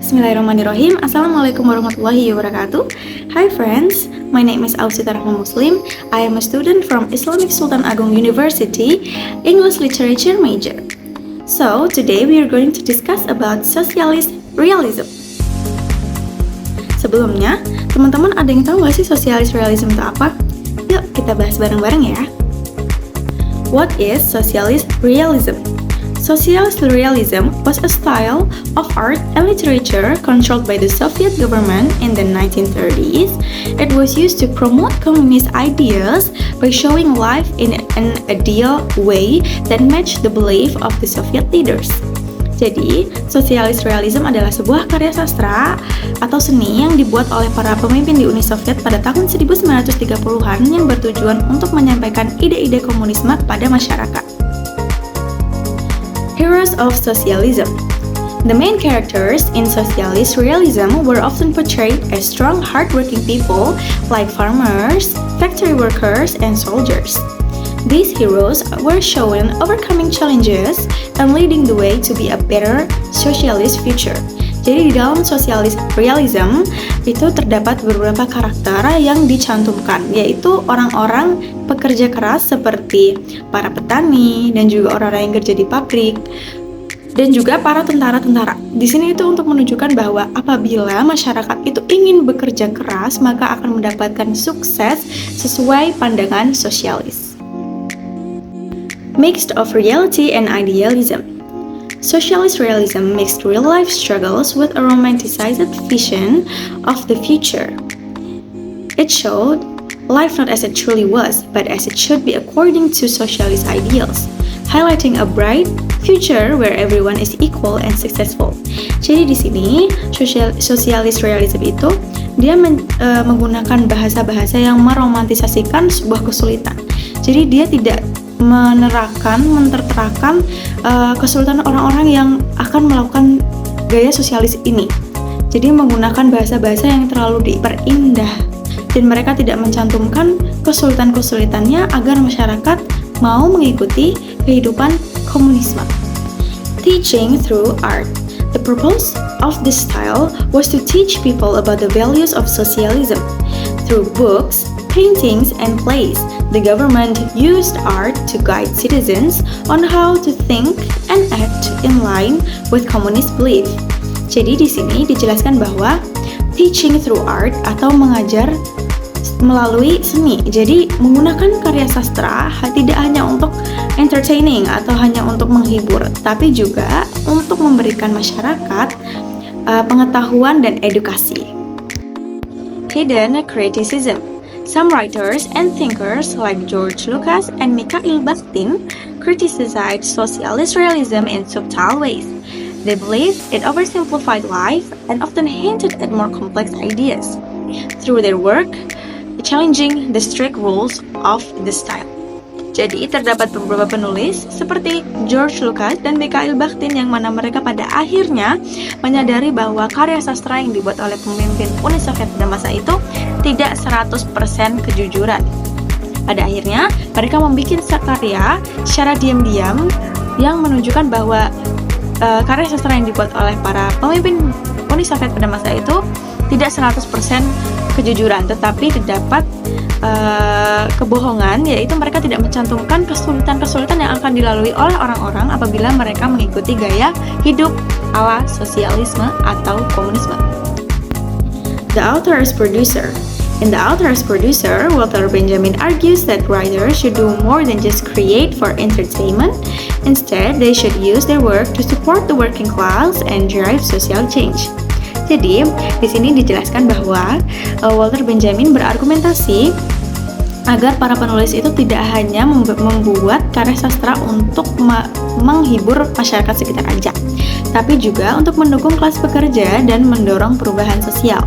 Bismillahirrahmanirrahim. Assalamualaikum warahmatullahi wabarakatuh. Hi friends, my name is Ausita Rahma Muslim. I am a student from Islamic Sultan Agung University, English Literature major. So today we are going to discuss about socialist realism. Sebelumnya, teman-teman ada yang tahu nggak sih socialist realism itu apa? Yuk kita bahas bareng-bareng ya. What is socialist realism? Socialist realism was a style of art and literature controlled by the Soviet government in the 1930s. It was used to promote communist ideas by showing life in an ideal way that matched the belief of the Soviet leaders. Jadi, socialist realism adalah sebuah karya sastra atau seni yang dibuat oleh para pemimpin di Uni Soviet pada tahun 1930-an yang bertujuan untuk menyampaikan ide-ide komunisme kepada masyarakat. Heroes of Socialism. The main characters in socialist realism were often portrayed as strong, hardworking people like farmers, factory workers, and soldiers. These heroes were shown overcoming challenges and leading the way to be a better socialist future. Jadi di dalam socialist realism itu terdapat beberapa karakter yang dicantumkan, yaitu orang-orang pekerja keras seperti para petani dan juga orang-orang yang kerja di pabrik dan juga para tentara-tentara. Di sini itu untuk menunjukkan bahwa apabila masyarakat itu ingin bekerja keras, maka akan mendapatkan sukses sesuai pandangan sosialis. Mixed of reality and idealism. Socialist realism mixed real-life struggles with a romanticized vision of the future. It showed life not as it truly was, but as it should be according to socialist ideals, highlighting a bright future where everyone is equal and successful. Jadi di sini socialist realism itu dia menggunakan bahasa-bahasa yang meromantisasikan sebuah kesulitan. Jadi dia tidak menterterakan kesulitan orang-orang yang akan melakukan gaya sosialis ini. Jadi menggunakan bahasa-bahasa yang terlalu diperindah dan mereka tidak mencantumkan kesulitan-kesulitannya agar masyarakat mau mengikuti kehidupan komunisme. Teaching through art. The purpose of this style was to teach people about the values of socialism. Through books, paintings, and plays, the government used art to guide citizens on how to think and act in line with communist belief. Jadi di sini dijelaskan bahwa teaching through art atau mengajar melalui seni. Jadi menggunakan karya sastra tidak hanya untuk entertaining atau hanya untuk menghibur, tapi juga untuk memberikan masyarakat pengetahuan dan edukasi. Hidden criticism. Some writers and thinkers like George Lucas and Mikhail Bakhtin criticized socialist realism in subtle ways. They believed it oversimplified life and often hinted at more complex ideas. Through their work, challenging the strict rules of the style. Jadi terdapat beberapa penulis seperti George Lucas dan Mikhail Bakhtin yang mana mereka pada akhirnya menyadari bahwa karya sastra yang dibuat oleh pemimpin Uni Soviet pada masa itu tidak 100% kejujuran. Pada akhirnya mereka membuat karya secara diam-diam yang menunjukkan bahwa karya sastra yang dibuat oleh para pemimpin Uni Soviet pada masa itu tidak 100% kejujuran, tetapi terdapat kebohongan, yaitu mereka tidak mencantumkan kesulitan-kesulitan yang akan dilalui oleh orang-orang apabila mereka mengikuti gaya hidup ala sosialisme atau komunisme. The author as producer. In The Author as Producer, Walter Benjamin argues that writers should do more than just create for entertainment. Instead, they should use their work to support the working class and drive social change. Jadi, di sini dijelaskan bahwa Walter Benjamin berargumentasi agar para penulis itu tidak hanya membuat karya sastra untuk menghibur masyarakat sekitar aja, tapi juga untuk mendukung kelas pekerja dan mendorong perubahan sosial.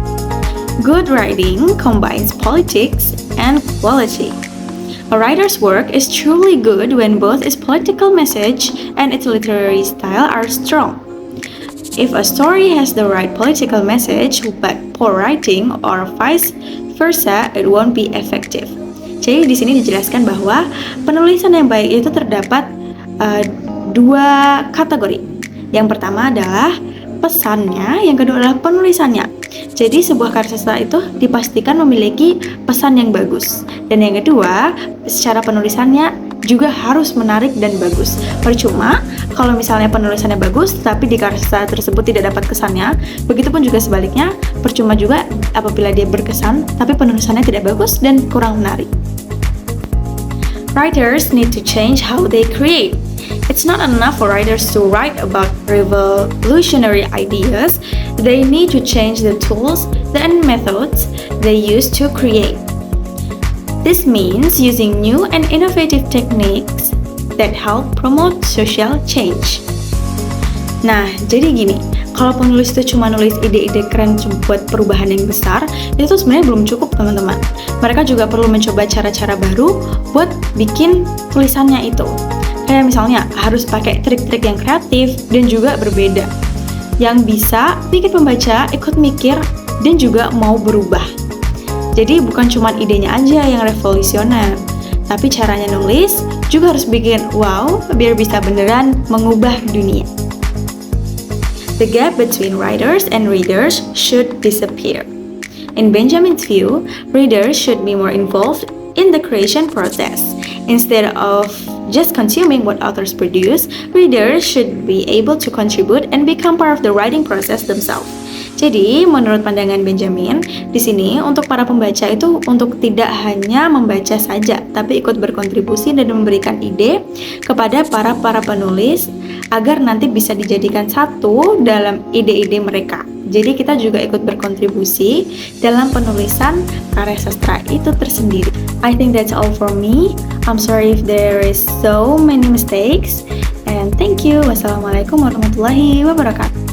Good writing combines politics and quality. A writer's work is truly good when both its political message and its literary style are strong. If a story has the right political message but poor writing or vice versa, it won't be effective. Jadi di sini dijelaskan bahwa penulisan yang baik itu terdapat dua kategori. Yang pertama adalah pesannya, yang kedua adalah penulisannya. Jadi sebuah karya sastra itu dipastikan memiliki pesan yang bagus. Dan yang kedua, secara penulisannya juga harus menarik dan bagus. Percuma kalau misalnya penulisannya bagus tapi di karya sastra tersebut tidak dapat kesannya. Begitupun juga sebaliknya, percuma juga apabila dia berkesan tapi penulisannya tidak bagus dan kurang menarik. Writers need to change how they create. It's not enough for writers to write about revolutionary ideas. They need to change the tools and methods they use to create. This means using new and innovative techniques that help promote social change. Nah, jadi gini, kalau penulis itu cuma nulis ide-ide keren buat perubahan yang besar, itu sebenarnya belum cukup teman-teman. Mereka juga perlu mencoba cara-cara baru buat bikin tulisannya itu. Kayak misalnya harus pakai trik-trik yang kreatif dan juga berbeda, yang bisa bikin pembaca ikut mikir dan juga mau berubah. Jadi bukan cuma idenya aja yang revolusioner, tapi caranya nulis juga harus bikin wow biar bisa beneran mengubah dunia. The gap between writers and readers should disappear. In Benjamin's view, readers should be more involved in the creation process. Instead of just consuming what authors produce, readers should be able to contribute and become part of the writing process themselves. Jadi, menurut pandangan Benjamin, di sini untuk para pembaca itu untuk tidak hanya membaca saja, tapi ikut berkontribusi dan memberikan ide kepada para penulis agar nanti bisa dijadikan satu dalam ide-ide mereka. Jadi kita juga ikut berkontribusi dalam penulisan karya sastra itu tersendiri. I think that's all for me. I'm sorry if there is so many mistakes. And thank you. Wassalamualaikum warahmatullahi wabarakatuh.